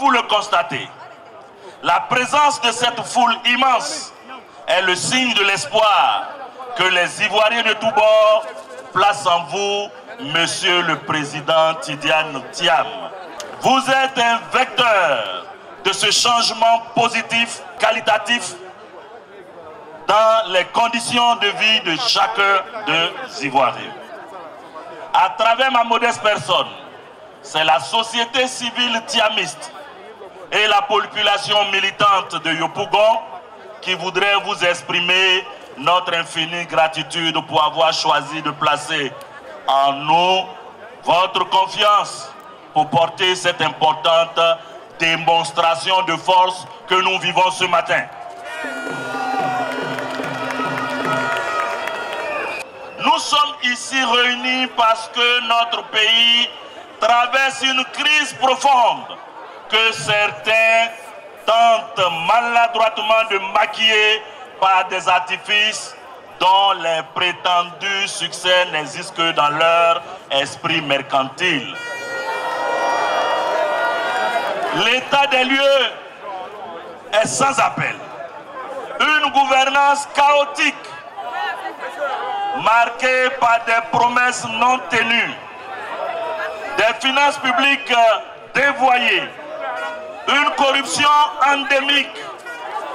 vous le constatez, la présence de cette foule immense est le signe de l'espoir que les Ivoiriens de tous bords placent en vous, Monsieur le Président Tidiane Thiam. Vous êtes un vecteur de ce changement positif, qualitatif, dans les conditions de vie de chacun des Ivoiriens. À travers ma modeste personne, c'est la société civile thiamiste et la population militante de Yopougon qui voudrait vous exprimer notre infinie gratitude pour avoir choisi de placer en nous votre confiance pour porter cette importante démonstration de force que nous vivons ce matin. Nous sommes ici réunis parce que notre pays traverse une crise profonde que certains tentent maladroitement de maquiller par des artifices dont les prétendus succès n'existent que dans leur esprit mercantile. L'état des lieux est sans appel. Une gouvernance chaotique, marquée par des promesses non tenues, des finances publiques dévoyées, une corruption endémique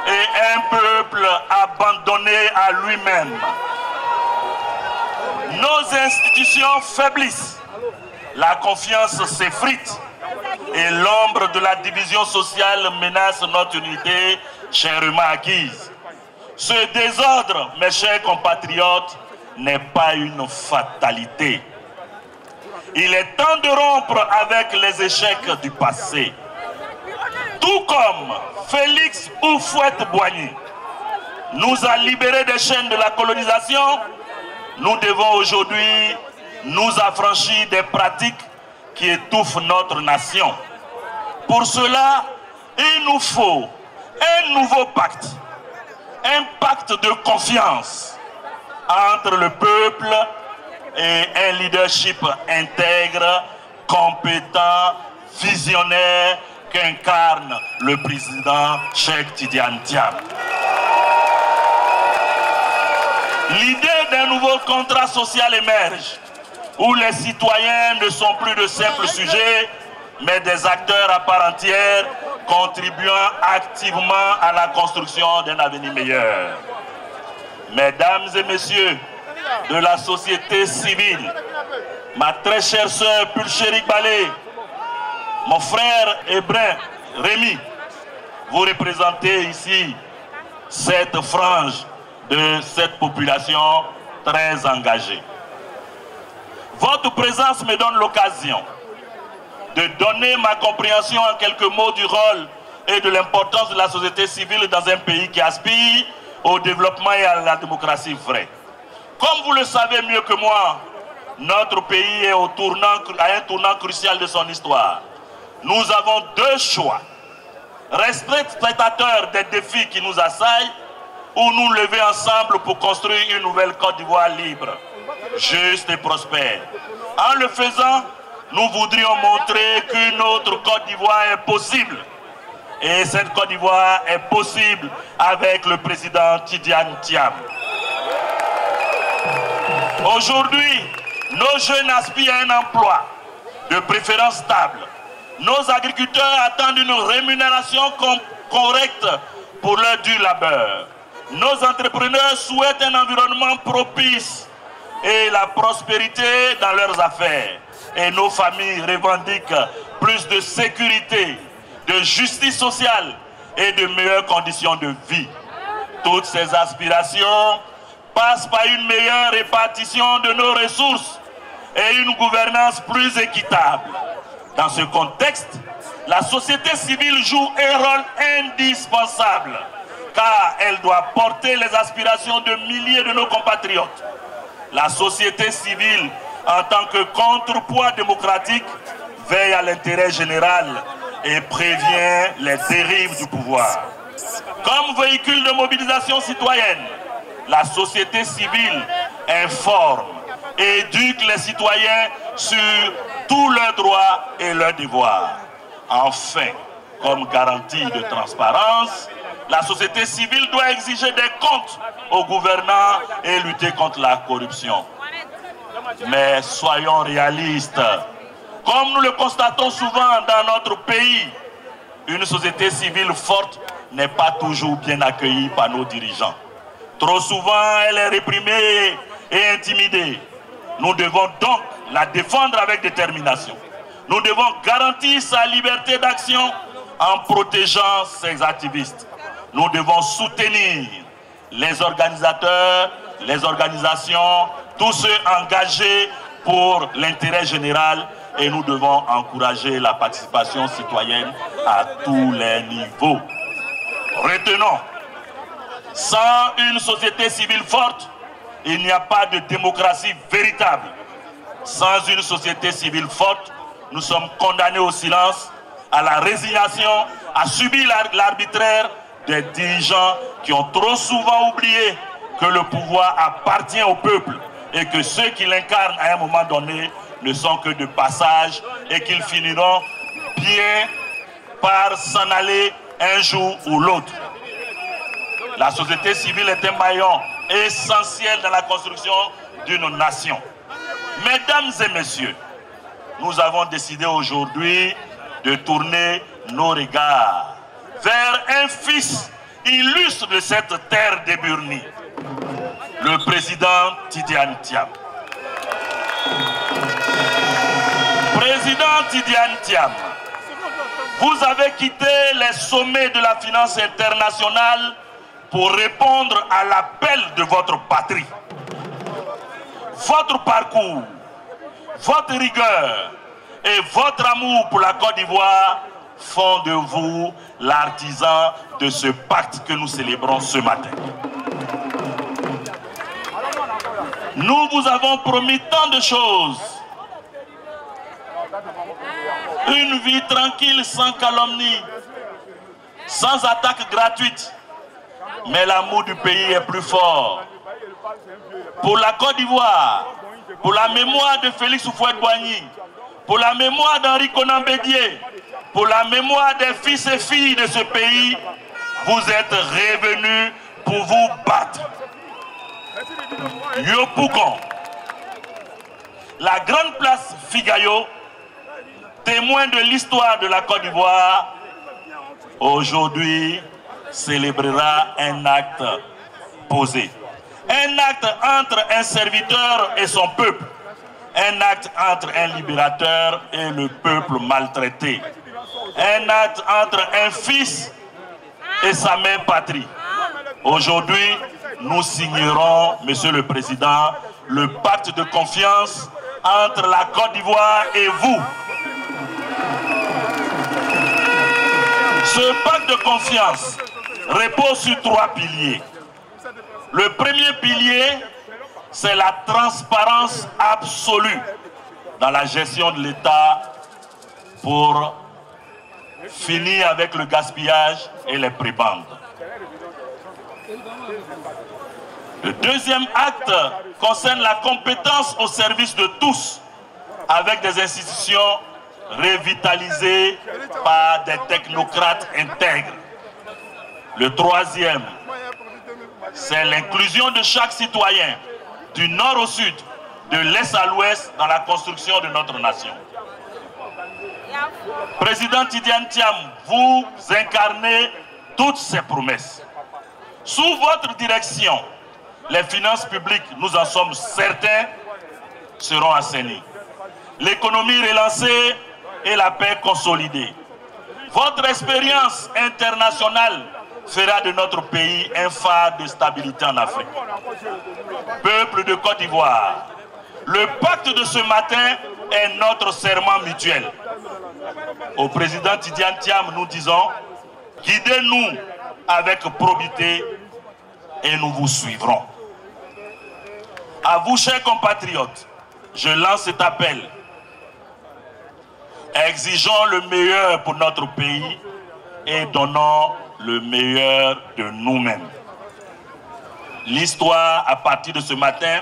et un peuple abandonné à lui-même. Nos institutions faiblissent, la confiance s'effrite et l'ombre de la division sociale menace notre unité chèrement acquise. Ce désordre, mes chers compatriotes, n'est pas une fatalité. Il est temps de rompre avec les échecs du passé. Tout comme Félix Houphouët-Boigny nous a libérés des chaînes de la colonisation, nous devons aujourd'hui nous affranchir des pratiques qui étouffent notre nation. Pour cela, il nous faut un nouveau pacte, un pacte de confiance entre le peuple et un leadership intègre, compétent, visionnaire qu'incarne le président Cheikh Tidiane Thiam. L'idée d'un nouveau contrat social émerge, où les citoyens ne sont plus de simples sujets, mais des acteurs à part entière, contribuant activement à la construction d'un avenir meilleur. Mesdames et messieurs de la société civile, ma très chère sœur Pulchérik Balé, mon frère Hébrin Rémi, vous représentez ici cette frange de cette population très engagée. Votre présence me donne l'occasion de donner ma compréhension en quelques mots du rôle et de l'importance de la société civile dans un pays qui aspire au développement et à la démocratie vraie. Comme vous le savez mieux que moi, notre pays est à un tournant crucial de son histoire. Nous avons deux choix. Rester spectateurs des défis qui nous assaillent ou nous lever ensemble pour construire une nouvelle Côte d'Ivoire libre, juste et prospère. En le faisant, nous voudrions montrer qu'une autre Côte d'Ivoire est possible. Et cette Côte d'Ivoire est possible avec le président Tidiane Thiam. Aujourd'hui, nos jeunes aspirent à un emploi, de préférence stable. Nos agriculteurs attendent une rémunération correcte pour leur dur labeur. Nos entrepreneurs souhaitent un environnement propice et la prospérité dans leurs affaires. Et nos familles revendiquent plus de sécurité, de justice sociale et de meilleures conditions de vie. Toutes ces aspirations passent par une meilleure répartition de nos ressources et une gouvernance plus équitable. Dans ce contexte, la société civile joue un rôle indispensable car elle doit porter les aspirations de milliers de nos compatriotes. La société civile, en tant que contrepoids démocratique, veille à l'intérêt général et prévient les dérives du pouvoir. Comme véhicule de mobilisation citoyenne, la société civile informe et éduque les citoyens sur tous leurs droits et leurs devoirs. Enfin, comme garantie de transparence, la société civile doit exiger des comptes aux gouvernants et lutter contre la corruption. Mais soyons réalistes. Comme nous le constatons souvent dans notre pays, une société civile forte n'est pas toujours bien accueillie par nos dirigeants. Trop souvent, elle est réprimée et intimidée. Nous devons donc la défendre avec détermination. Nous devons garantir sa liberté d'action en protégeant ses activistes. Nous devons soutenir les organisateurs, les organisations, tous ceux engagés pour l'intérêt général et nous devons encourager la participation citoyenne à tous les niveaux. Retenons, sans une société civile forte, il n'y a pas de démocratie véritable. Sans une société civile forte, nous sommes condamnés au silence, à la résignation, à subir l'arbitraire des dirigeants qui ont trop souvent oublié que le pouvoir appartient au peuple et que ceux qui l'incarnent à un moment donné ne sont que de passage et qu'ils finiront bien par s'en aller un jour ou l'autre. La société civile est un maillon essentiel dans la construction d'une nation. Mesdames et messieurs, nous avons décidé aujourd'hui de tourner nos regards vers un fils illustre de cette terre d'éburnie, le président Tidiane Thiam. Président Tidiane Thiam, vous avez quitté les sommets de la finance internationale pour répondre à l'appel de votre patrie. Votre parcours, votre rigueur et votre amour pour la Côte d'Ivoire font de vous l'artisan de ce pacte que nous célébrons ce matin. Nous vous avons promis tant de choses. Une vie tranquille sans calomnie, sans attaque gratuite. Mais l'amour du pays est plus fort. Pour la Côte d'Ivoire, pour la mémoire de Félix Houphouët-Boigny, pour la mémoire d'Henri Konan Bédié, pour la mémoire des fils et filles de ce pays, vous êtes revenus pour vous battre. Yopougon, la grande place Figayo, témoin de l'histoire de la Côte d'Ivoire, aujourd'hui célébrera un acte posé. Un acte entre un serviteur et son peuple. Un acte entre un libérateur et le peuple maltraité. Un acte entre un fils et sa mère patrie. Aujourd'hui, nous signerons, Monsieur le Président, le pacte de confiance entre la Côte d'Ivoire et vous. Ce pacte de confiance repose sur 3 piliers. Le premier pilier, c'est la transparence absolue dans la gestion de l'État pour finir avec le gaspillage et les prébendes. Le deuxième acte concerne la compétence au service de tous, avec des institutions revitalisées par des technocrates intègres. Le troisième, c'est l'inclusion de chaque citoyen, du nord au sud, de l'est à l'ouest, dans la construction de notre nation. Président Tidiane Thiam, vous incarnez toutes ces promesses. Sous votre direction, les finances publiques, nous en sommes certains, seront assainies. L'économie relancée et la paix consolidée. Votre expérience internationale fera de notre pays un phare de stabilité en Afrique. Peuple de Côte d'Ivoire, le pacte de ce matin est notre serment mutuel. Au président Tidiane Thiam, nous disons, guidez-nous avec probité et nous vous suivrons. À vous, chers compatriotes, je lance cet appel. Exigeons le meilleur pour notre pays et donnons le meilleur de nous-mêmes. L'histoire, à partir de ce matin,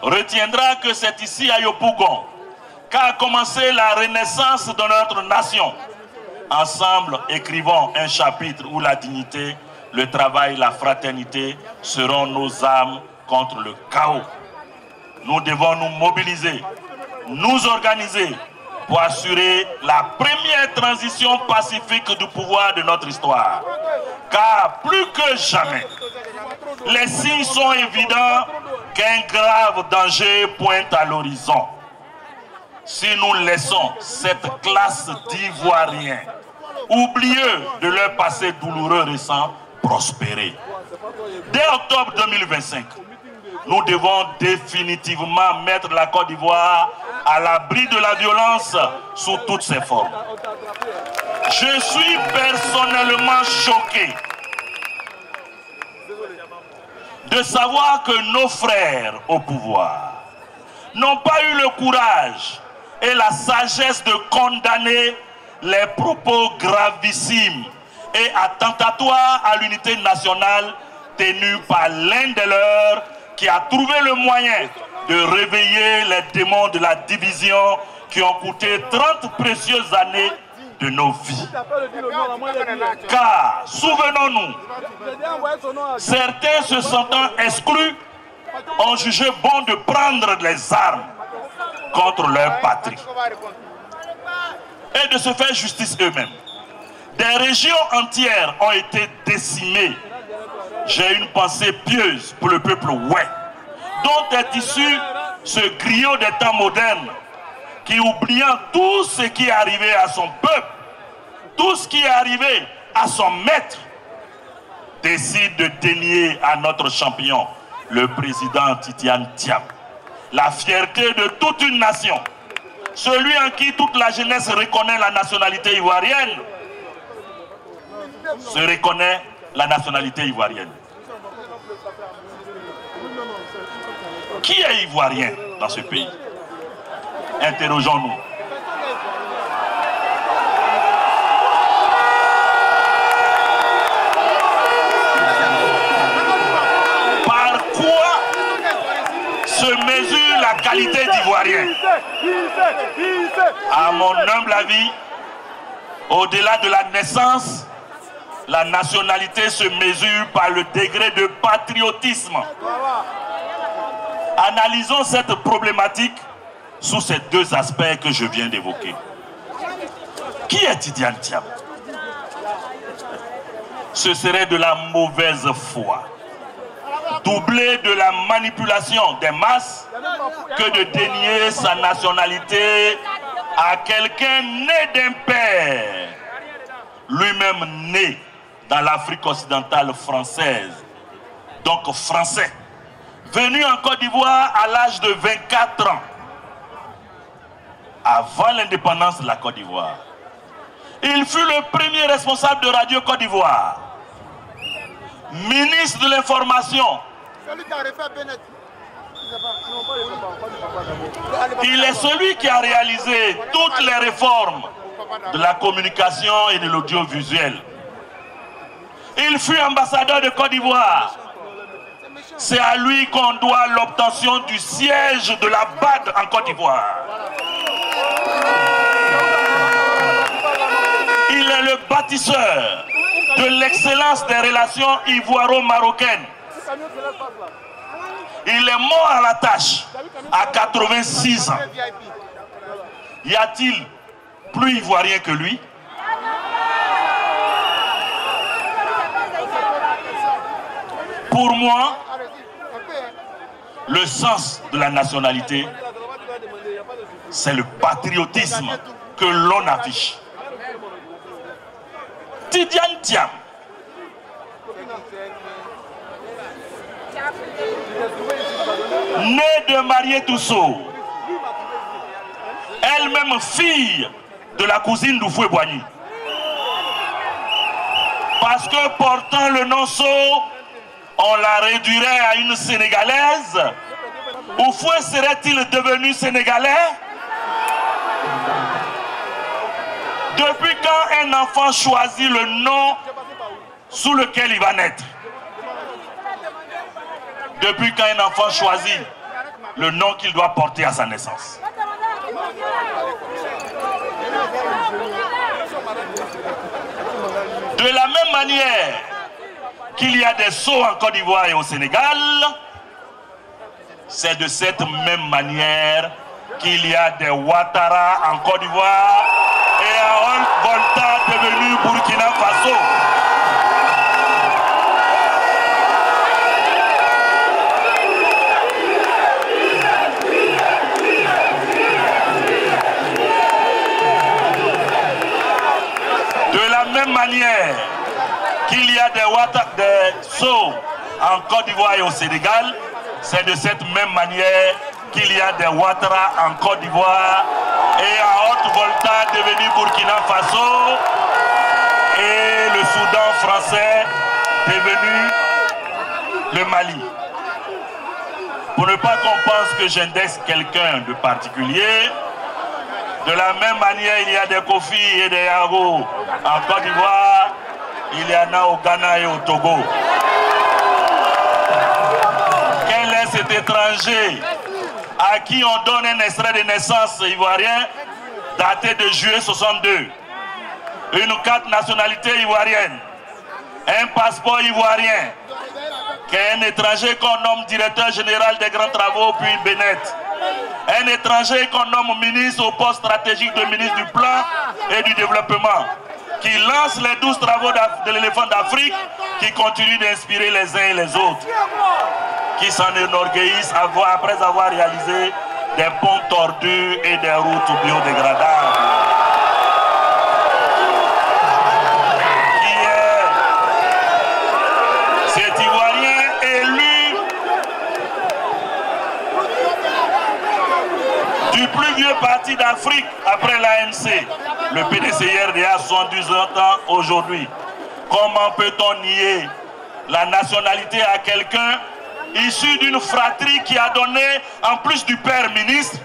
retiendra que c'est ici à Yopougon qu'a commencé la renaissance de notre nation. Ensemble, écrivons un chapitre où la dignité, le travail, la fraternité seront nos armes contre le chaos. Nous devons nous mobiliser, nous organiser pour assurer la première transition pacifique du pouvoir de notre histoire. Car plus que jamais, les signes sont évidents qu'un grave danger pointe à l'horizon. Si nous laissons cette classe d'Ivoiriens, oublieux de leur passé douloureux récent, prospérer. Dès octobre 2025, nous devons définitivement mettre la Côte d'Ivoire à l'abri de la violence sous toutes ses formes. Je suis personnellement choqué de savoir que nos frères au pouvoir n'ont pas eu le courage et la sagesse de condamner les propos gravissimes et attentatoires à l'unité nationale tenus par l'un de leurs qui a trouvé le moyen de réveiller les démons de la division qui ont coûté 30 précieuses années de nos vies. Car, souvenons-nous, certains se sentant exclus ont jugé bon de prendre les armes contre leur patrie et de se faire justice eux-mêmes. Des régions entières ont été décimées. J'ai une pensée pieuse pour le peuple ouai, dont est issu ce griot des temps modernes qui, oubliant tout ce qui est arrivé à son peuple, tout ce qui est arrivé à son maître, décide de dénier à notre champion, le président Tidiane Thiam, la fierté de toute une nation, celui en qui toute la jeunesse reconnaît la nationalité ivoirienne, se reconnaît la nationalité ivoirienne. Qui est ivoirien dans ce pays? Interrogeons-nous. Par quoi se mesure la qualité d'ivoirien? À mon humble avis, au-delà de la naissance, la nationalité se mesure par le degré de patriotisme. Analysons cette problématique sous ces deux aspects que je viens d'évoquer. Qui est Tidiane Thiam? Ce serait de la mauvaise foi, doublé de la manipulation des masses, que de dénier sa nationalité à quelqu'un né d'un père, lui-même né dans l'Afrique occidentale française, donc français, venu en Côte d'Ivoire à l'âge de 24 ans, avant l'indépendance de la Côte d'Ivoire. Il fut le premier responsable de Radio Côte d'Ivoire, ministre de l'information. Il est celui qui a réalisé toutes les réformes de la communication et de l'audiovisuel. Il fut ambassadeur de Côte d'Ivoire. C'est à lui qu'on doit l'obtention du siège de la BAD en Côte d'Ivoire. Il est le bâtisseur de l'excellence des relations ivoiro-marocaines. Il est mort à la tâche à 86 ans. Y a-t-il plus ivoirien que lui? Pour moi, le sens de la nationalité, c'est le patriotisme que l'on affiche. Tidiane Thiam, née de Mariétou Sow, elle-même fille de la cousine d'Houphouët-Boigny. Parce que portant le nom Sow, on la réduirait à une Sénégalaise. Houphouët serait-il devenu Sénégalais? Depuis quand un enfant choisit le nom sous lequel il va naître? Depuis quand un enfant choisit le nom qu'il doit porter à sa naissance? De la même manière qu'il y a des Sceaux en Côte d'Ivoire et au Sénégal, c'est de cette même manière qu'il y a des Ouattara en Côte d'Ivoire et à Volta devenu Burkina Faso. De la même manière qu'il y a des Sceaux en Côte d'Ivoire et au Sénégal, c'est de cette même manière qu'il y a des Ouattara en Côte d'Ivoire et à Haute-Volta devenu Burkina Faso et le Soudan français devenu le Mali. Pour ne pas qu'on pense que j'indexe quelqu'un de particulier, de la même manière il y a des Kofi et des Yaro en Côte d'Ivoire, il y en a au Ghana et au Togo. Quel est cet étranger à qui on donne un extrait de naissance ivoirien daté de juillet 62, une carte nationalité ivoirienne, un passeport ivoirien, qu'un étranger qu'on nomme directeur général des grands travaux puis Bénet, un étranger qu'on nomme ministre au poste stratégique de ministre du plan et du développement, qui lance les 12 travaux de l'éléphant d'Afrique, qui continue d'inspirer les uns et les autres, qui s'en enorgueillissent après avoir réalisé des ponts tordus et des routes biodégradables. Qui est cet Ivoirien élu du plus vieux parti d'Afrique après l'ANC, le PDCRDA, 72 ans aujourd'hui. Comment peut-on nier la nationalité à quelqu'un issu d'une fratrie qui a donné, en plus du père ministre,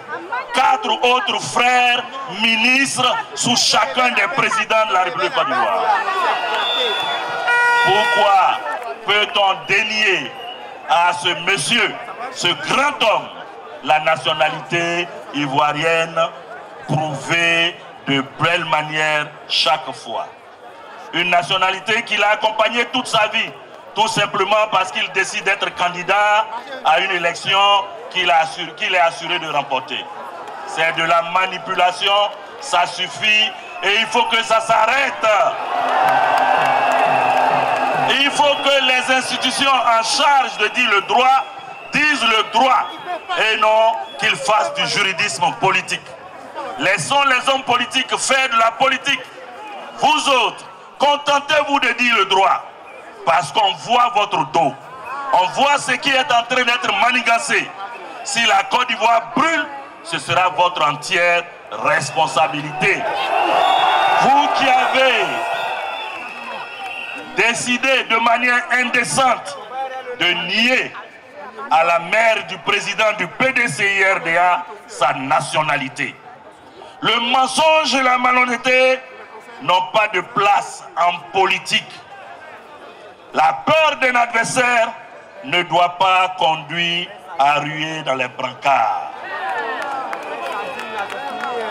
4 autres frères ministres sous chacun des présidents de la République Côte d'Ivoire? Pourquoi peut-on dénier à ce monsieur, ce grand homme, la nationalité ivoirienne prouvée de belle manière chaque fois? Une nationalité qui l'a accompagné toute sa vie, tout simplement parce qu'il décide d'être candidat à une élection qu'il est assuré de remporter. C'est de la manipulation, ça suffit et il faut que ça s'arrête. Il faut que les institutions en charge de dire le droit disent le droit et non qu'ils fassent du juridisme politique. Laissons les hommes politiques faire de la politique. Vous autres, contentez-vous de dire le droit. Parce qu'on voit votre dos. On voit ce qui est en train d'être manigancé. Si la Côte d'Ivoire brûle, ce sera votre entière responsabilité. Vous qui avez décidé de manière indécente de nier à la mère du président du PDCIRDA sa nationalité. Le mensonge et la malhonnêteté n'ont pas de place en politique. La peur d'un adversaire ne doit pas conduire à ruer dans les brancards.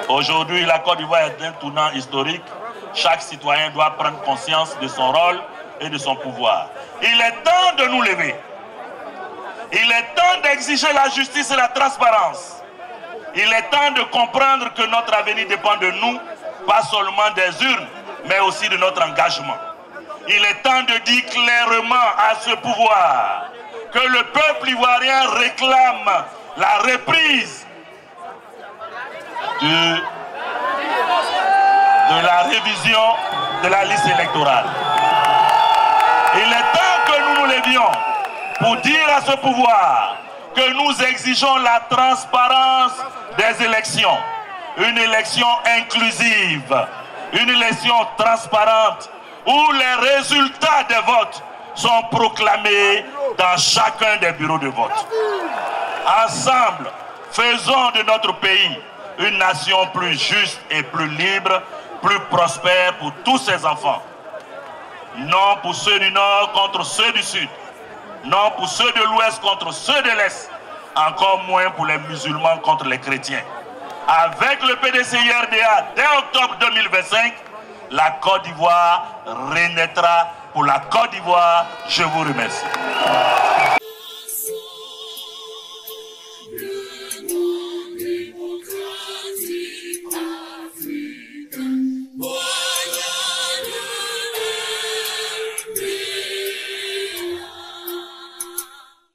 Aujourd'hui, la Côte d'Ivoire est un tournant historique. Chaque citoyen doit prendre conscience de son rôle et de son pouvoir. Il est temps de nous lever. Il est temps d'exiger la justice et la transparence. Il est temps de comprendre que notre avenir dépend de nous, pas seulement des urnes, mais aussi de notre engagement. Il est temps de dire clairement à ce pouvoir que le peuple ivoirien réclame la reprise de la révision de la liste électorale. Il est temps que nous nous levions pour dire à ce pouvoir que nous exigeons la transparence des élections. Une élection inclusive, une élection transparente où les résultats des votes sont proclamés dans chacun des bureaux de vote. Ensemble, faisons de notre pays une nation plus juste et plus libre, plus prospère pour tous ses enfants. Non pour ceux du Nord contre ceux du Sud. Non pour ceux de l'Ouest contre ceux de l'Est. Encore moins pour les musulmans contre les chrétiens. Avec le PDCIRDA, dès octobre 2025, la Côte d'Ivoire renaîtra pour la Côte d'Ivoire. Je vous remercie.